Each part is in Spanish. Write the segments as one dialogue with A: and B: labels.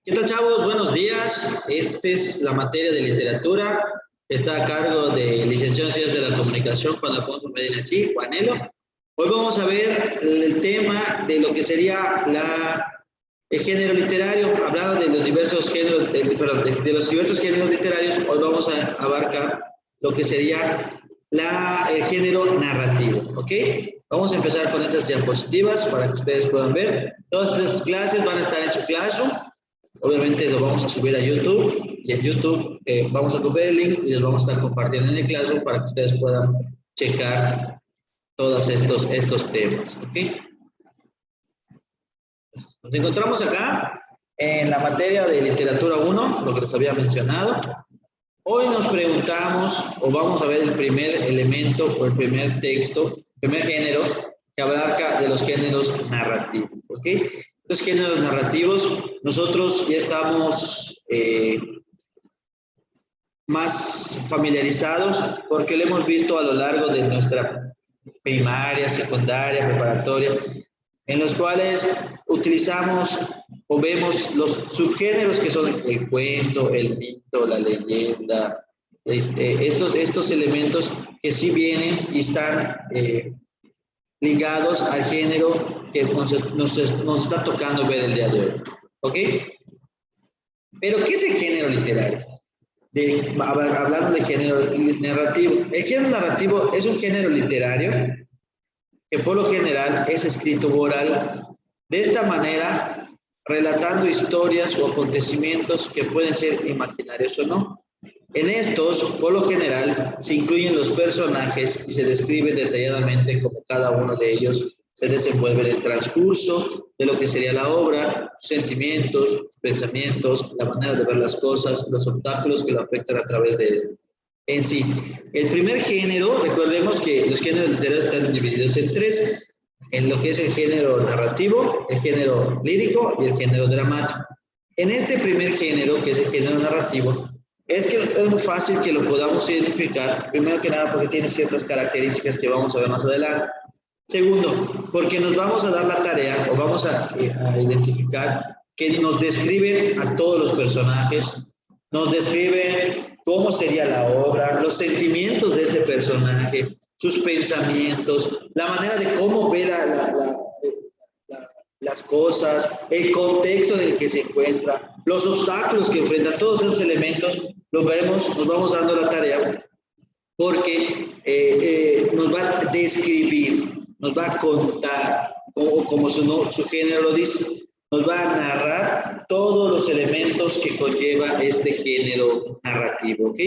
A: ¿Qué tal, chavos? Buenos días. Esta es la materia de literatura. Está a cargo de licenciado en Ciencias de la Comunicación, Juan Alfonso Medina Chi, Juanelo. Hoy vamos a ver el tema de lo que sería el género literario. Hablando de los diversos géneros, de los diversos géneros literarios, hoy vamos a abarcar lo que sería el género narrativo, ¿ok? Vamos a empezar con estas diapositivas para que ustedes puedan ver. Todas estas clases van a estar en su Classroom. Obviamente lo vamos a subir a YouTube y en YouTube vamos a copiar el link y los vamos a estar compartiendo en el Classroom para que ustedes puedan checar todos estos temas, ¿ok? Nos encontramos acá en la materia de literatura 1, lo que les había mencionado. Hoy nos preguntamos, o vamos a ver el primer elemento o el primer texto, el primer género que abarca de los géneros narrativos, ¿ok? Los géneros narrativos, nosotros ya estamos más familiarizados porque lo hemos visto a lo largo de nuestra primaria, secundaria, preparatoria, en los cuales utilizamos o vemos los subgéneros que son el cuento, el mito, la leyenda, estos elementos que sí vienen y están ligados al género que nos está tocando ver el día de hoy, ¿ok? Pero, ¿qué es el género literario? Hablando de género narrativo. El género narrativo es un género literario que por lo general es escrito oral, de esta manera relatando historias o acontecimientos que pueden ser imaginarios o no. En estos, por lo general, se incluyen los personajes y se describe detalladamente cómo cada uno de ellos se desenvuelve en el transcurso de lo que sería la obra, sus sentimientos, sus pensamientos, la manera de ver las cosas, los obstáculos que lo afectan a través de esto. En sí, el primer género, recordemos que los géneros literarios están divididos en tres, en lo que es el género narrativo, el género lírico y el género dramático. En este primer género, que es el género narrativo, es muy fácil que lo podamos identificar, primero que nada porque tiene ciertas características que vamos a ver más adelante. Segundo, porque nos vamos a dar la tarea o vamos a identificar que nos describen a todos los personajes, nos describen cómo sería la obra, los sentimientos de ese personaje, sus pensamientos, la manera de cómo ve las cosas, el contexto en el que se encuentra, los obstáculos que enfrenta, todos esos elementos los vemos, nos vamos dando la tarea porque nos va a describir, nos va a contar, como su género lo dice, nos va a narrar todos los elementos que conlleva este género narrativo, ¿ok?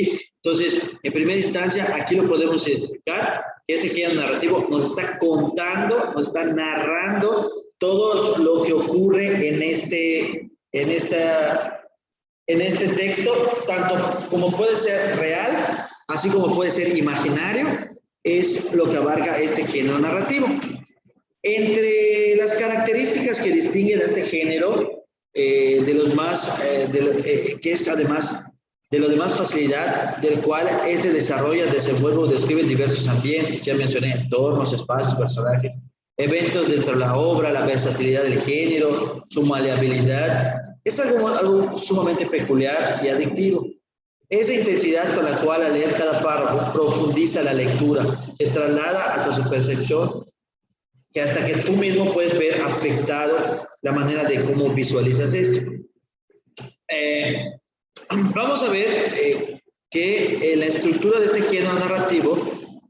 A: Entonces, en primera instancia, aquí lo podemos identificar, que este género narrativo nos está contando, nos está narrando todo lo que ocurre en este texto, tanto como puede ser real, así como puede ser imaginario, es lo que abarca este género narrativo. Entre las características que distinguen a este género, que es además de lo de más facilidad, del cual se desarrolla, desenvuelve o describe diversos ambientes, ya mencioné, entornos, espacios, personajes, eventos dentro de la obra, la versatilidad del género, su maleabilidad, es algo sumamente peculiar y adictivo. Esa intensidad con la cual al leer cada párrafo profundiza la lectura, que traslada hasta su percepción, que hasta que tú mismo puedes ver afectado la manera de cómo visualizas esto. Vamos a ver que la estructura de este género narrativo,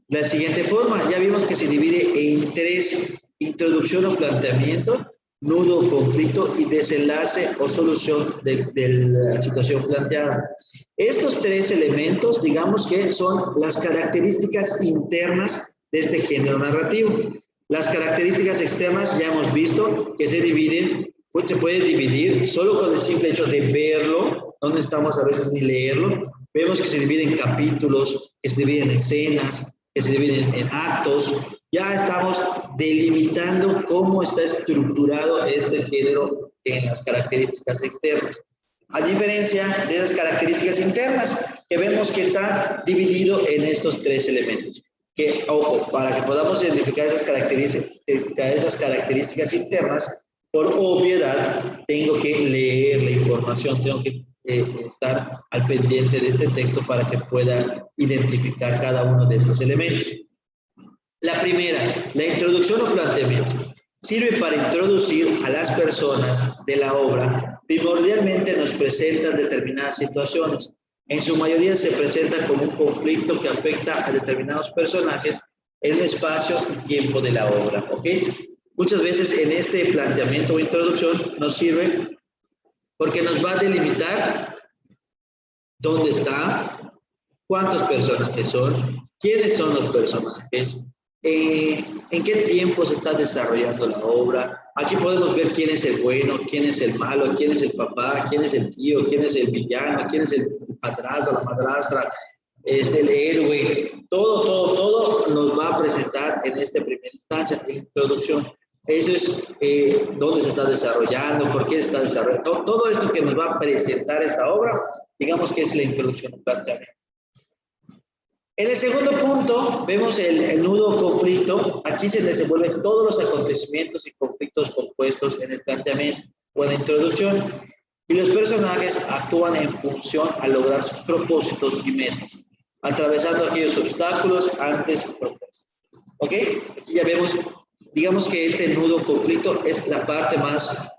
A: de la siguiente forma, ya vimos que se divide en tres: introducción o planteamiento, nudo o conflicto y desenlace o solución de la situación planteada. Estos tres elementos, digamos que son las características internas de este género narrativo. Las características externas ya hemos visto que se pueden dividir solo con el simple hecho de verlo, no necesitamos a veces ni leerlo. Vemos que se dividen en capítulos, que se dividen en escenas, que se dividen en actos. Ya estamos delimitando cómo está estructurado este género en las características externas. A diferencia de las características internas, que vemos que está dividido en estos tres elementos. Que, ojo, para que podamos identificar esas características internas, por obviedad, tengo que leer la información, tengo que estar al pendiente de este texto para que pueda identificar cada uno de estos elementos. La primera, la introducción o planteamiento. Sirve para introducir a las personas de la obra. Primordialmente nos presentan determinadas situaciones. En su mayoría se presenta como un conflicto que afecta a determinados personajes en el espacio y tiempo de la obra. ¿Ok? Muchas veces en este planteamiento o introducción nos sirve porque nos va a delimitar dónde está, cuántos personajes son, quiénes son los personajes, en qué tiempo se está desarrollando la obra. Aquí podemos ver quién es el bueno, quién es el malo, quién es el papá, quién es el tío, quién es el villano, quién es el padrastro, la madrastra, el héroe. Todo nos va a presentar en esta primera instancia, en la introducción. Eso es dónde se está desarrollando, por qué se está desarrollando. Todo esto que nos va a presentar esta obra, digamos que es la introducción planteamiento. En el segundo punto, vemos el nudo conflicto. Aquí se desenvuelven todos los acontecimientos y conflictos compuestos en el planteamiento o en la introducción. Y los personajes actúan en función a lograr sus propósitos y metas, atravesando aquellos obstáculos antes propuestos. ¿Ok? Aquí ya vemos, digamos que este nudo conflicto es la parte más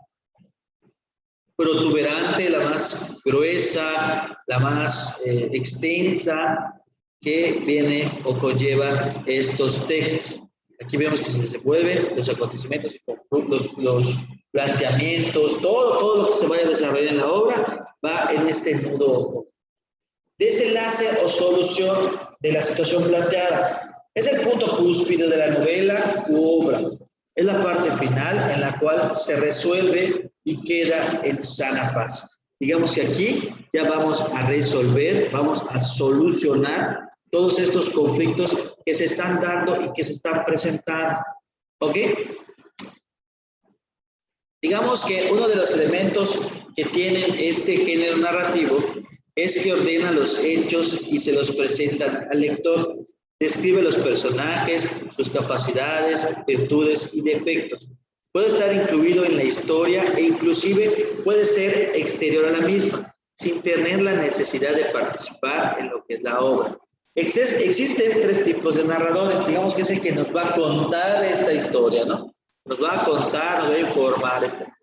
A: protuberante, la más gruesa, la más extensa que viene o conlleva estos textos. Aquí vemos que se desenvuelven los acontecimientos y los planteamientos, todo lo que se vaya a desarrollar en la obra va en este nudo. Desenlace o solución de la situación planteada. Es el punto cúspide de la novela u obra. Es la parte final en la cual se resuelve y queda en sana paz. Digamos que aquí ya vamos a resolver, vamos a solucionar todos estos conflictos que se están dando y que se están presentando. ¿Ok? Digamos que uno de los elementos que tienen este género narrativo es que ordena los hechos y se los presentan al lector. Describe los personajes, sus capacidades, virtudes y defectos. Puede estar incluido en la historia e inclusive puede ser exterior a la misma, sin tener la necesidad de participar en lo que es la obra. Existen tres tipos de narradores. Digamos que es el que nos va a contar esta historia, ¿no? Nos va a contar, nos va a informar esta.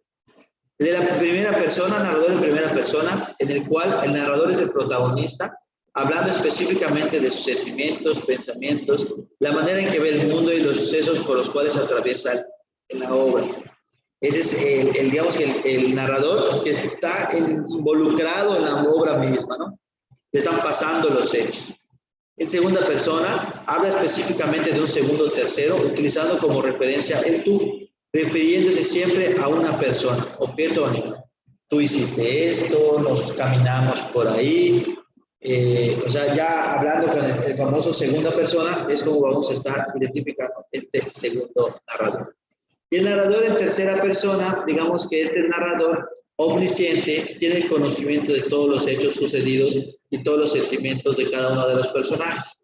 A: El de la primera persona, narrador en primera persona, en el cual el narrador es el protagonista, hablando específicamente de sus sentimientos, pensamientos, la manera en que ve el mundo y los sucesos por los cuales atraviesa en la obra. Ese es digamos que el narrador que está involucrado en la obra misma, ¿no? Le están pasando los hechos. En segunda persona, habla específicamente de un segundo o tercero, utilizando como referencia el tú, refiriéndose siempre a una persona, objeto o animal. Tú hiciste esto, nos caminamos por ahí. O sea, ya hablando con el famoso segunda persona, es como vamos a estar identificando este segundo narrador. Y el narrador en tercera persona, digamos que este narrador omnisciente tiene el conocimiento de todos los hechos sucedidos y todos los sentimientos de cada uno de los personajes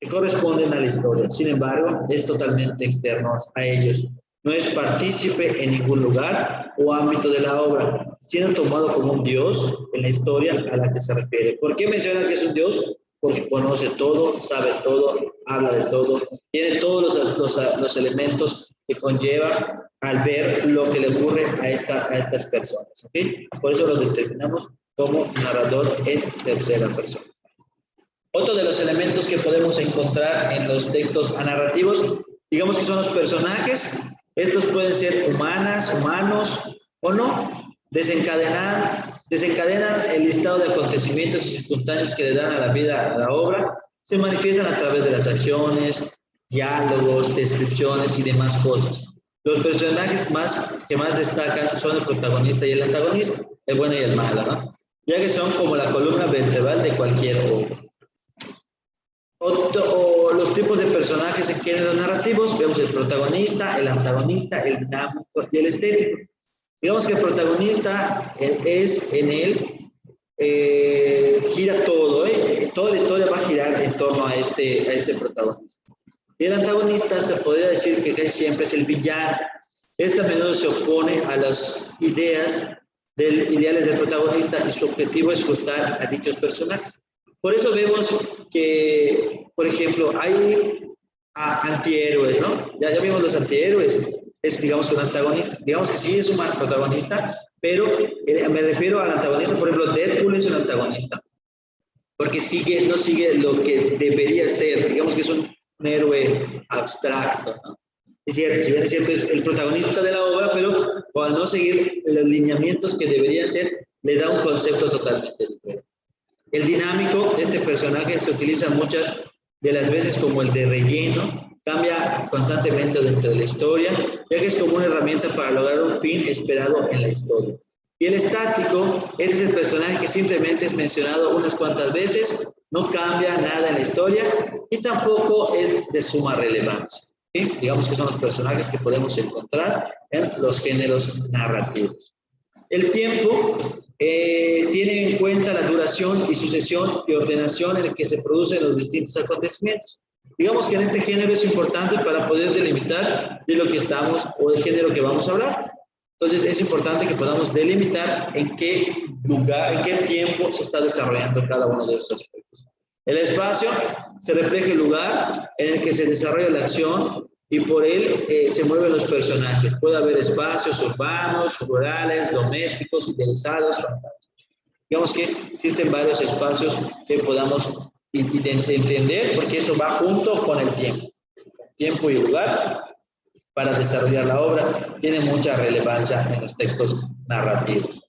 A: que corresponden a la historia. Sin embargo, es totalmente externo a ellos. No es partícipe en ningún lugar o ámbito de la obra, siendo tomado como un dios en la historia a la que se refiere. ¿Por qué menciona que es un dios? Porque conoce todo, sabe todo, habla de todo, tiene todos los elementos que conlleva al ver lo que le ocurre a estas personas. ¿Okay? Por eso lo determinamos como narrador en tercera persona. Otro de los elementos que podemos encontrar en los textos narrativos, digamos que son los personajes. Estos pueden ser humanos o no. Desencadenan el listado de acontecimientos y circunstancias que le dan a la vida a la obra. Se manifiestan a través de las acciones, diálogos, descripciones y demás cosas. Los personajes que más destacan son el protagonista y el antagonista, el bueno y el malo, ¿no? Ya que son como la columna vertebral de cualquier obra. O los tipos de personajes en géneros narrativos, vemos el protagonista, el antagonista, el dinámico y el estético. Digamos que el protagonista es en él, gira todo, toda la historia va a girar en torno a este protagonista. Y el antagonista se podría decir que casi siempre es el villano, Esta a menudo se opone a las ideales del protagonista y su objetivo es frustrar a dichos personajes. Por eso vemos que, por ejemplo, hay antihéroes, ¿no? Ya vimos los antihéroes, es digamos un antagonista, digamos que sí es un protagonista, pero me refiero al antagonista, por ejemplo, Deadpool es un antagonista, porque no sigue lo que debería ser, digamos que es un héroe abstracto, ¿no? Es cierto, si bien es cierto, es el protagonista de la obra, pero al no seguir los lineamientos que deberían ser, le da un concepto totalmente diferente. El dinámico de este personaje se utiliza muchas de las veces como el de relleno, cambia constantemente dentro de la historia, ya que es como una herramienta para lograr un fin esperado en la historia. Y el estático es el personaje que simplemente es mencionado unas cuantas veces, no cambia nada en la historia y tampoco es de suma relevancia. ¿Sí? Digamos que son los personajes que podemos encontrar en los géneros narrativos. El tiempo tiene en cuenta la duración y sucesión y ordenación en el que se producen los distintos acontecimientos. Digamos que en este género es importante para poder delimitar de lo que estamos o del género que vamos a hablar. Entonces es importante que podamos delimitar en qué lugar, en qué tiempo se está desarrollando cada uno de esos aspectos. El espacio se refleja el lugar en el que se desarrolla la acción y por él se mueven los personajes. Puede haber espacios urbanos, rurales, domésticos, idealizados, fantásticos. Digamos que existen varios espacios que podamos entender porque eso va junto con el tiempo. Tiempo y lugar para desarrollar la obra tiene mucha relevancia en los textos narrativos.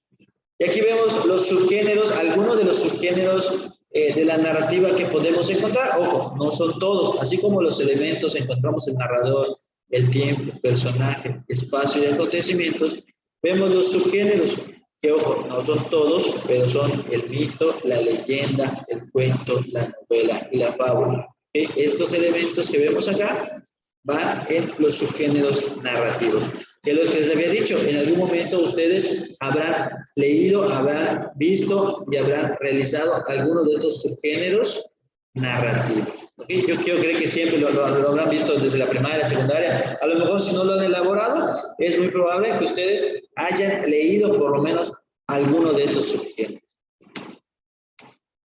A: Y aquí vemos los subgéneros, algunos de los subgéneros de la narrativa que podemos encontrar. Ojo, no son todos, así como los elementos encontramos el narrador, el tiempo, personaje, espacio y acontecimientos, vemos los subgéneros, que ojo, no son todos, pero son el mito, la leyenda, el cuento, la novela y la fábula. Estos elementos que vemos acá van en los subgéneros narrativos. Que los que les había dicho, en algún momento ustedes habrán leído, habrán visto y habrán realizado algunos de estos subgéneros narrativos. ¿Okay? Yo quiero creer que siempre lo habrán visto desde la primaria, secundaria. A lo mejor si no lo han elaborado, es muy probable que ustedes hayan leído por lo menos alguno de estos subgéneros.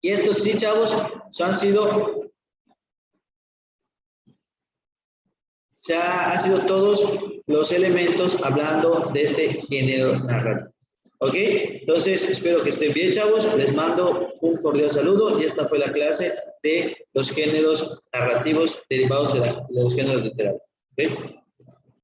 A: Y estos sí, chavos, han sido todos los elementos hablando de este género narrativo. ¿Ok? Entonces, espero que estén bien, chavos. Les mando un cordial saludo y esta fue la clase de los géneros narrativos derivados de los géneros literarios. ¿Ok?